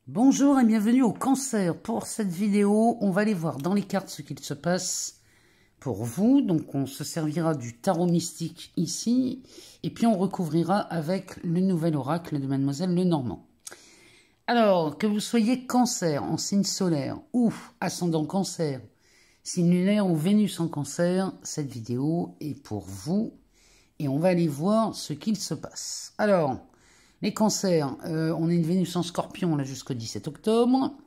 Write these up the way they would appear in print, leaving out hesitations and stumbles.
Bonjour et bienvenue au Cancer. Pour cette vidéo, on va aller voir dans les cartes ce qu'il se passe pour vous. Donc on se servira du tarot mystique ici et puis on recouvrira avec le nouvel oracle de Mademoiselle Lenormand. Alors, que vous soyez Cancer en signe solaire ou ascendant Cancer, signe lunaire ou Vénus en Cancer, cette vidéo est pour vous et on va aller voir ce qu'il se passe. Alors, les cancers, on a une Vénus en Scorpion là jusqu'au 17 octobre,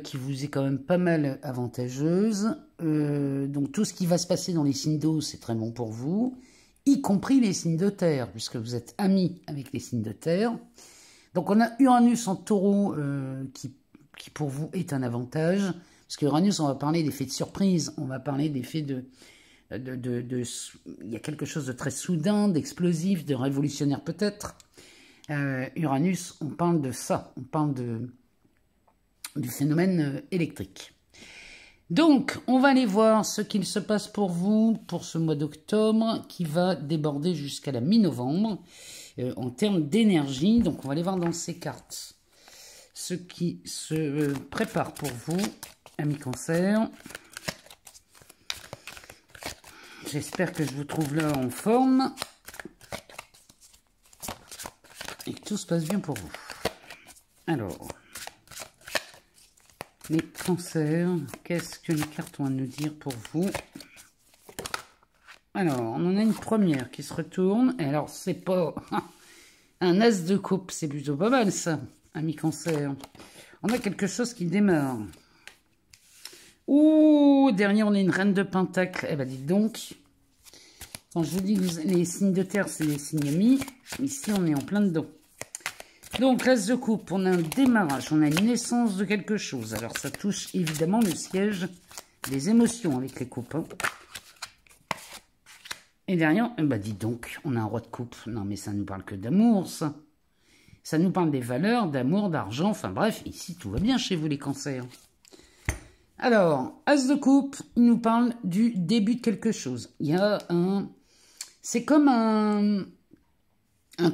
qui vous est quand même pas mal avantageuse. Donc tout ce qui va se passer dans les signes d'eau, c'est très bon pour vous, y compris les signes de terre, puisque vous êtes amis avec les signes de terre. Donc on a Uranus en Taureau, qui pour vous est un avantage, parce que Uranus, on va parler d'effets de surprise, on va parler d'effets il y a quelque chose de très soudain, d'explosif, de révolutionnaire peut-être. Uranus, on parle de ça, on parle du phénomène électrique. Donc, on va aller voir ce qu'il se passe pour vous pour ce mois d'octobre qui va déborder jusqu'à la mi-novembre en termes d'énergie. Donc, on va aller voir dans ces cartes ce qui se prépare pour vous, amis Cancer. J'espère que je vous trouve là en forme. Et que tout se passe bien pour vous. Alors, les cancers, qu'est-ce que les cartes ont à nous dire pour vous? Alors, on en a une première qui se retourne. Et alors, c'est pas un as de coupe, c'est plutôt pas mal ça, ami Cancer. On a quelque chose qui démarre. Ouh, derrière, on a une reine de pentacle. Eh ben, dites donc. Quand je vous dis que les signes de terre, c'est les signes amis, ici, on est en plein dedans. Donc, l'as de coupe, on a un démarrage, on a une naissance de quelque chose. Alors, ça touche évidemment le siège des émotions avec les coupes. Hein. Et derrière, bah dites donc, on a un roi de coupe. Non, mais ça ne nous parle que d'amour, ça. Ça nous parle des valeurs, d'amour, d'argent. Enfin bref, ici, tout va bien chez vous, les cancers. Alors, as de coupe, il nous parle du début de quelque chose. Il y a un... C'est comme un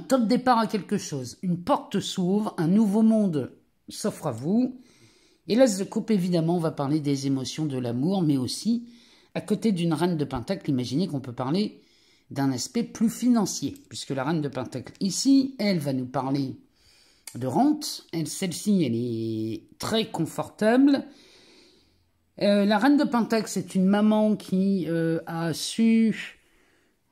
top départ à quelque chose. Une porte s'ouvre, un nouveau monde s'offre à vous. Et l'as de coupe, évidemment, on va parler des émotions, de l'amour, mais aussi, à côté d'une reine de pentacle, imaginez qu'on peut parler d'un aspect plus financier. Puisque la reine de pentacle, ici, elle va nous parler de rente. Celle-ci, elle est très confortable. La reine de pentacle, c'est une maman qui a su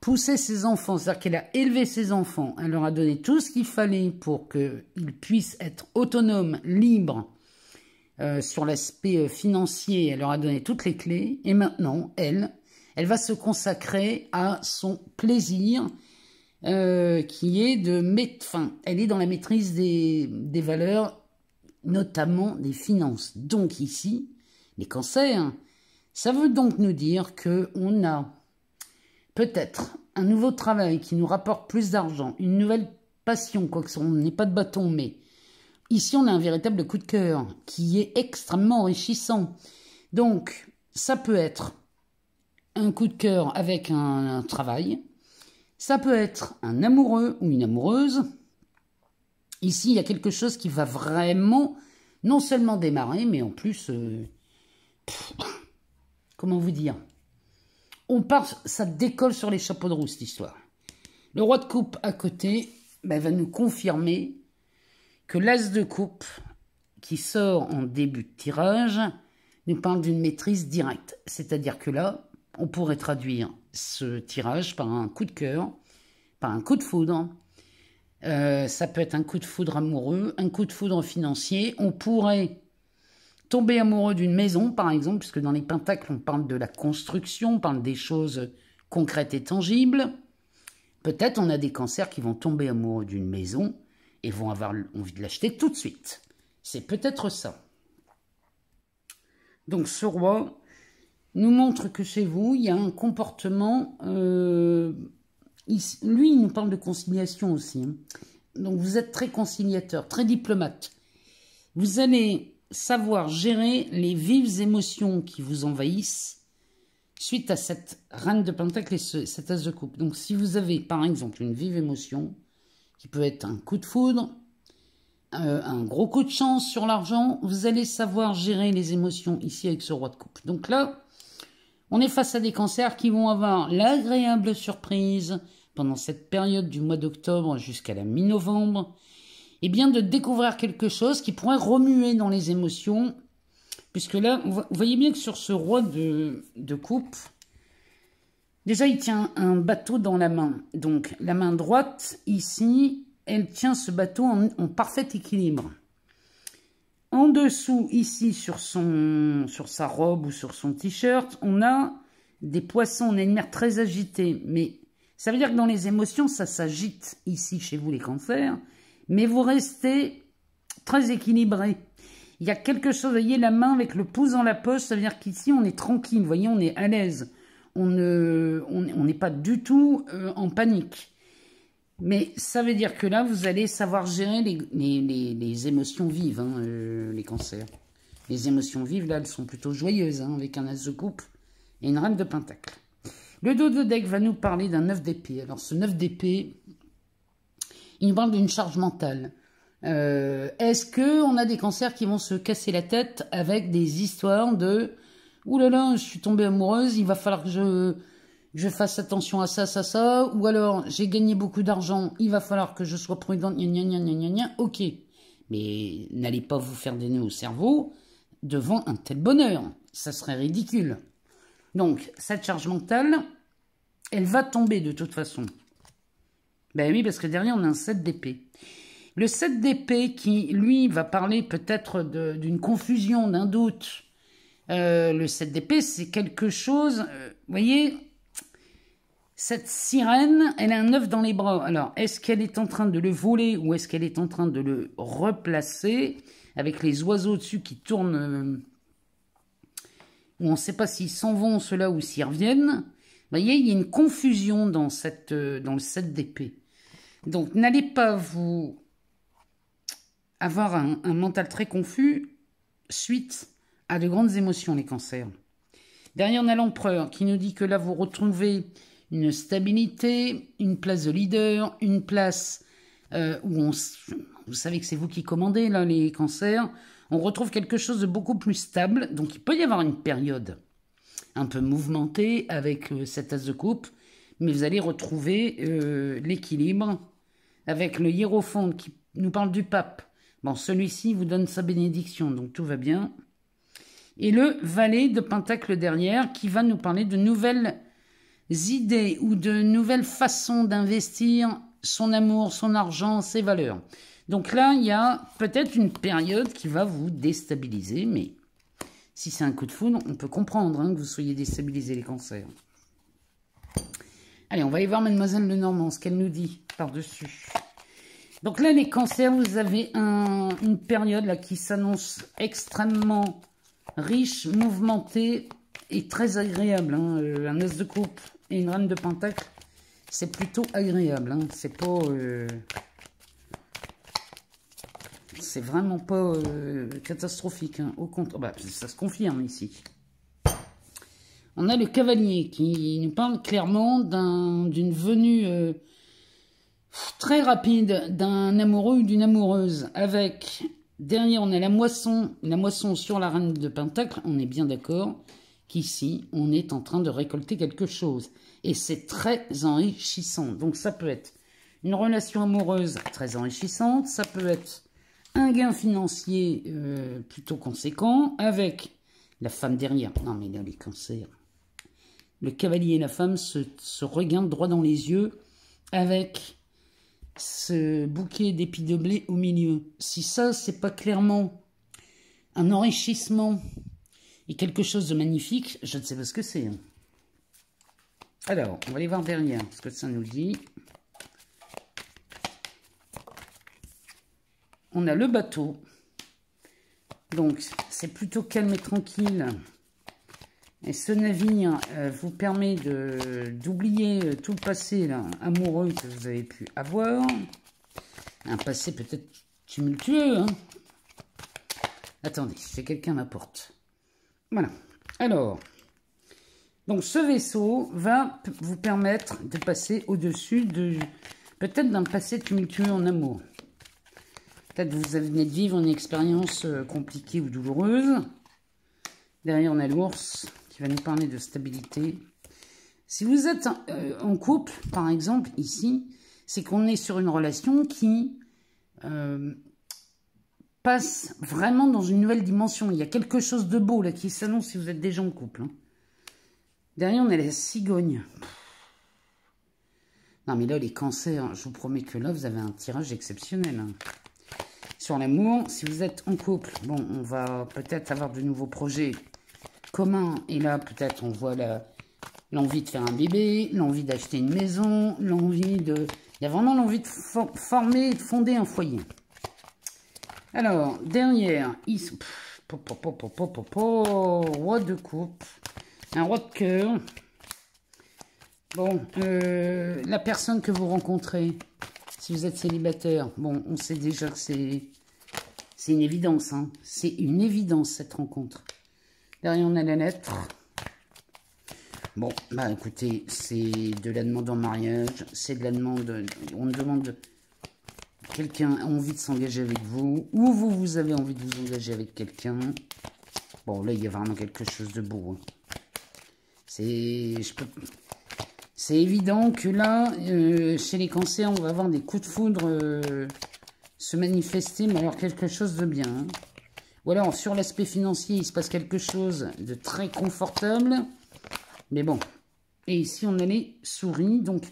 pousser ses enfants, c'est-à-dire qu'elle a élevé ses enfants, elle leur a donné tout ce qu'il fallait pour qu'ils puissent être autonomes, libres sur l'aspect financier, elle leur a donné toutes les clés, et maintenant, elle va se consacrer à son plaisir, qui est elle est dans la maîtrise des valeurs, notamment des finances. Donc ici, les cancers, ça veut donc nous dire qu'on a peut-être un nouveau travail qui nous rapporte plus d'argent, une nouvelle passion, quoique on n'ait pas de bâton, mais ici on a un véritable coup de cœur qui est extrêmement enrichissant. Donc ça peut être un coup de cœur avec un travail, ça peut être un amoureux ou une amoureuse. Ici il y a quelque chose qui va vraiment non seulement démarrer, mais en plus, comment vous dire, on part, ça décolle sur les chapeaux de roue, cette histoire. Le roi de coupe à côté va nous confirmer que l'as de coupe, qui sort en début de tirage, nous parle d'une maîtrise directe. C'est-à-dire que là, on pourrait traduire ce tirage par un coup de cœur, par un coup de foudre. Ça peut être un coup de foudre amoureux, un coup de foudre financier. On pourrait tomber amoureux d'une maison, par exemple, puisque dans les pentacles, on parle de la construction, on parle des choses concrètes et tangibles. Peut-être on a des cancers qui vont tomber amoureux d'une maison et vont avoir envie de l'acheter tout de suite. C'est peut-être ça. Donc ce roi nous montre que chez vous, il y a un comportement... lui, il nous parle de conciliation aussi. Hein. Donc vous êtes très conciliateur, très diplomate. Vous allez savoir gérer les vives émotions qui vous envahissent suite à cette reine de pentacle et cet as de coupe. Donc si vous avez par exemple une vive émotion qui peut être un coup de foudre, un gros coup de chance sur l'argent. Vous allez savoir gérer les émotions ici avec ce roi de coupe. Donc là, on est face à des cancers qui vont avoir l'agréable surprise pendant cette période du mois d'octobre jusqu'à la mi-novembre, et bien de découvrir quelque chose qui pourrait remuer dans les émotions. Puisque là, vous voyez bien que sur ce roi de coupe, déjà il tient un bateau dans la main. Donc la main droite, ici, elle tient ce bateau en parfait équilibre. En dessous, ici, sur sa robe ou sur son t-shirt, on a des poissons, on a une mer très agitée. Mais ça veut dire que dans les émotions, ça s'agite ici chez vous les cancers. Mais vous restez très équilibré. Il y a quelque chose, vous voyez, la main avec le pouce dans la poche, ça veut dire qu'ici, on est tranquille, vous voyez, on est à l'aise. On n'est pas du tout en panique. Mais ça veut dire que là, vous allez savoir gérer les émotions vives, hein, les cancers. Les émotions vives, là, elles sont plutôt joyeuses, hein, avec un as de coupe et une reine de pentacle. Le dos de deck va nous parler d'un 9 d'épée. Alors, ce 9 d'épée, il nous parle d'une charge mentale. Est-ce qu'on a des cancers qui vont se casser la tête avec des histoires de « Ouh là là, je suis tombée amoureuse, il va falloir que je fasse attention à ça, ça, ça. » Ou alors « J'ai gagné beaucoup d'argent, il va falloir que je sois prudente, gna gna gna gna gna gna. » Ok, mais n'allez pas vous faire des nœuds au cerveau devant un tel bonheur. Ça serait ridicule. Donc, cette charge mentale, elle va tomber de toute façon. Ben oui, parce que derrière, on a un 7 d'épée. Le 7 d'épée qui, lui, va parler peut-être d'une confusion, d'un doute. Le 7 d'épée, c'est quelque chose... vous voyez, cette sirène, elle a un œuf dans les bras. Alors, est-ce qu'elle est en train de le voler ou est-ce qu'elle est en train de le replacer avec les oiseaux dessus qui tournent... où on ne sait pas s'ils s'en vont, ceux-là, ou s'ils reviennent. Vous voyez, il y a une confusion dans le 7 d'épée. Donc, n'allez pas vous avoir un mental très confus suite à de grandes émotions, les cancers. Derrière, on a l'empereur qui nous dit que là, vous retrouvez une stabilité, une place de leader, une place où vous savez que c'est vous qui commandez, là, les cancers. On retrouve quelque chose de beaucoup plus stable. Donc, il peut y avoir une période un peu mouvementée avec cet as de coupe, mais vous allez retrouver l'équilibre avec le hiérophant qui nous parle du pape. Bon, celui-ci vous donne sa bénédiction, donc tout va bien. Et le valet de pentacle derrière qui va nous parler de nouvelles idées ou de nouvelles façons d'investir son amour, son argent, ses valeurs. Donc là, il y a peut-être une période qui va vous déstabiliser, mais si c'est un coup de foudre, on peut comprendre hein, que vous soyez déstabilisés, les cancers. Allez, on va aller voir Mademoiselle Lenormand, ce qu'elle nous dit par-dessus. Donc là, les cancers, vous avez une période là, qui s'annonce extrêmement riche, mouvementée et très agréable. Hein. Un as de coupe et une reine de pentacle, c'est plutôt agréable. Hein. C'est pas... c'est vraiment pas catastrophique. Hein. Au contraire, bah, ça se confirme ici. On a le cavalier qui nous parle clairement d'une venue... très rapide d'un amoureux ou d'une amoureuse avec, derrière on a la moisson sur la reine de pentacle, on est bien d'accord qu'ici on est en train de récolter quelque chose et c'est très enrichissant. Donc ça peut être une relation amoureuse très enrichissante, ça peut être un gain financier plutôt conséquent avec la femme derrière. Non mais là les cancers, le cavalier et la femme se regardent droit dans les yeux avec ce bouquet d'épis de blé au milieu. Si ça, c'est pas clairement un enrichissement et quelque chose de magnifique, je ne sais pas ce que c'est. Hein. Alors, on va aller voir derrière ce que ça nous dit. On a le bateau. Donc, c'est plutôt calme et tranquille. Et ce navire vous permet d'oublier tout le passé là, amoureux que vous avez pu avoir. Un passé peut-être tumultueux. Hein. Attendez, c'est quelqu'un à ma porte. Voilà. Alors, donc ce vaisseau va vous permettre de passer au-dessus de peut-être d'un passé tumultueux en amour. Peut-être vous venez de vivre une expérience compliquée ou douloureuse. Derrière, on a l'ours qui va nous parler de stabilité. Si vous êtes en couple, par exemple, ici, c'est qu'on est sur une relation qui passe vraiment dans une nouvelle dimension. Il y a quelque chose de beau là qui s'annonce si vous êtes déjà en couple. Hein. Derrière, on a la cigogne. Non, mais là, les cancers, je vous promets que là, vous avez un tirage exceptionnel. Hein. Sur l'amour, si vous êtes en couple, bon, on va peut-être avoir de nouveaux projets communs. Et là, peut-être, on voit l'envie de faire un bébé, l'envie d'acheter une maison, l'envie de... Il y a vraiment l'envie de former, de fonder un foyer. Alors, derrière, roi de coupe, un roi de cœur. Bon, la personne que vous rencontrez, si vous êtes célibataire, bon, on sait déjà que c'est une évidence, hein. C'est une évidence, cette rencontre. Derrière, on a la lettre. Bon, bah écoutez, c'est de la demande en mariage, c'est de la demande, on demande, quelqu'un a envie de s'engager avec vous, ou vous avez envie de vous engager avec quelqu'un. Bon, là, il y a vraiment quelque chose de beau. Hein. C'est évident que là, chez les cancers, on va avoir des coups de foudre se manifester, mais alors quelque chose de bien. Hein. Ou alors, sur l'aspect financier, il se passe quelque chose de très confortable. Mais bon, et ici on a les souris, donc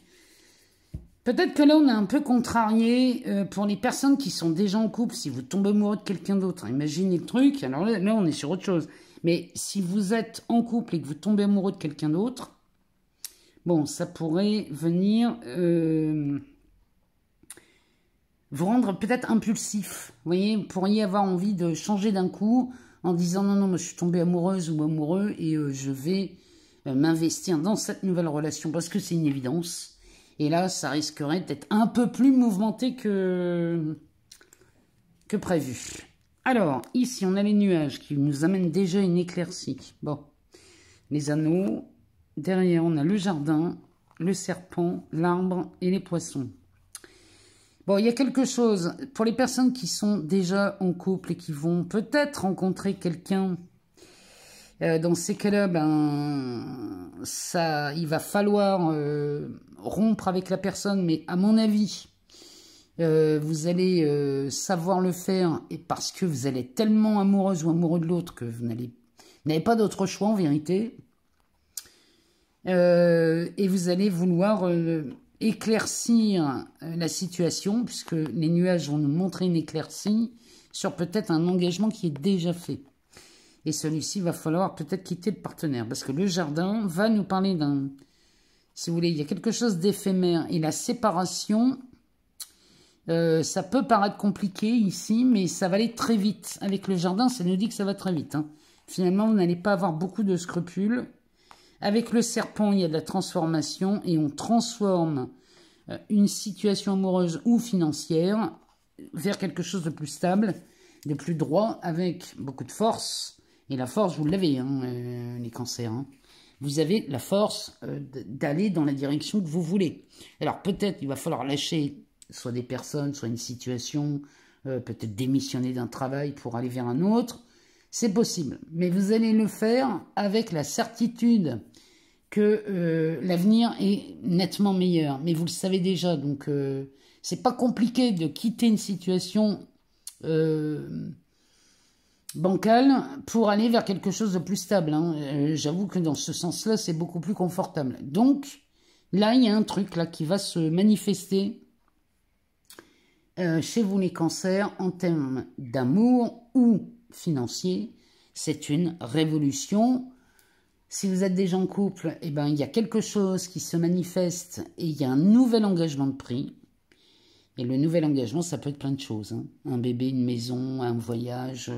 peut-être que là on est un peu contrarié pour les personnes qui sont déjà en couple, si vous tombez amoureux de quelqu'un d'autre, imaginez le truc, alors là on est sur autre chose. Mais si vous êtes en couple et que vous tombez amoureux de quelqu'un d'autre, bon, ça pourrait venir vous rendre peut-être impulsif. Vous voyez, vous pourriez avoir envie de changer d'un coup en disant non, moi je suis tombée amoureuse ou amoureux et je vais... m'investir dans cette nouvelle relation parce que c'est une évidence. Et là, ça risquerait d'être un peu plus mouvementé que prévu. Alors, ici, on a les nuages qui nous amènent déjà une éclaircie. Bon, les anneaux. Derrière, on a le jardin, le serpent, l'arbre et les poissons. Bon, il y a quelque chose pour les personnes qui sont déjà en couple et qui vont peut-être rencontrer quelqu'un. Dans ces cas-là, ben, il va falloir rompre avec la personne, mais à mon avis, vous allez savoir le faire, et parce que vous allez être tellement amoureuse ou amoureux de l'autre que vous n'avez pas d'autre choix en vérité. Et vous allez vouloir éclaircir la situation, puisque les nuages vont nous montrer une éclaircie sur peut-être un engagement qui est déjà fait. Et celui-ci va falloir peut-être quitter le partenaire. Parce que le jardin va nous parler d'un... Si vous voulez, il y a quelque chose d'éphémère. Et la séparation, ça peut paraître compliqué ici, mais ça va aller très vite. Avec le jardin, ça nous dit que ça va très vite. Hein. Finalement, vous n'allez pas avoir beaucoup de scrupules. Avec le serpent, il y a de la transformation. Et on transforme une situation amoureuse ou financière vers quelque chose de plus stable, de plus droit, avec beaucoup de force. Et la force, vous l'avez, hein, les cancers. Hein. Vous avez la force d'aller dans la direction que vous voulez. Alors peut-être il va falloir lâcher soit des personnes, soit une situation, peut-être démissionner d'un travail pour aller vers un autre. C'est possible. Mais vous allez le faire avec la certitude que l'avenir est nettement meilleur. Mais vous le savez déjà, donc c'est pas compliqué de quitter une situation... bancale pour aller vers quelque chose de plus stable. Hein. J'avoue que dans ce sens-là, c'est beaucoup plus confortable. Donc, là, il y a un truc là qui va se manifester chez vous les cancers en termes d'amour ou financier. C'est une révolution. Si vous êtes déjà en couple, eh ben, il y a quelque chose qui se manifeste et il y a un nouvel engagement de prix. Et le nouvel engagement, ça peut être plein de choses. Hein. Un bébé, une maison, un voyage...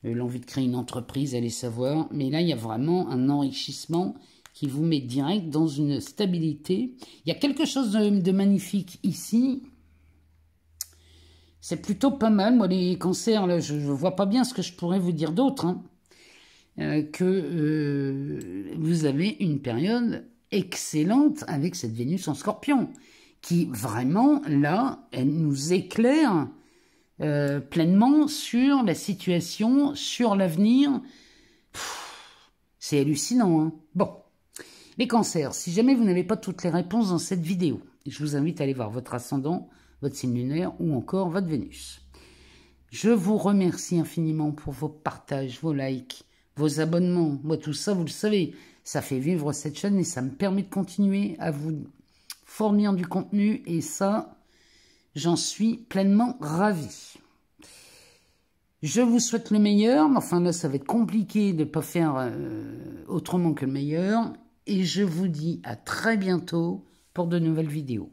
l'envie de créer une entreprise, allez savoir. Mais là, il y a vraiment un enrichissement qui vous met direct dans une stabilité. Il y a quelque chose de magnifique ici. C'est plutôt pas mal. Moi, les cancers, là, je ne vois pas bien ce que je pourrais vous dire d'autre. Hein. Vous avez une période excellente avec cette Vénus en Scorpion, qui vraiment, là, elle nous éclaire pleinement sur la situation, sur l'avenir. C'est hallucinant, hein. Bon, les cancers, si jamais vous n'avez pas toutes les réponses dans cette vidéo, je vous invite à aller voir votre ascendant, votre signe lunaire ou encore votre Vénus. Je vous remercie infiniment pour vos partages, vos likes, vos abonnements. Moi, tout ça, vous le savez, ça fait vivre cette chaîne et ça me permet de continuer à vous fournir du contenu. Et ça, j'en suis pleinement ravi. Je vous souhaite le meilleur. Mais enfin, là, ça va être compliqué de ne pas faire autrement que le meilleur. Et je vous dis à très bientôt pour de nouvelles vidéos.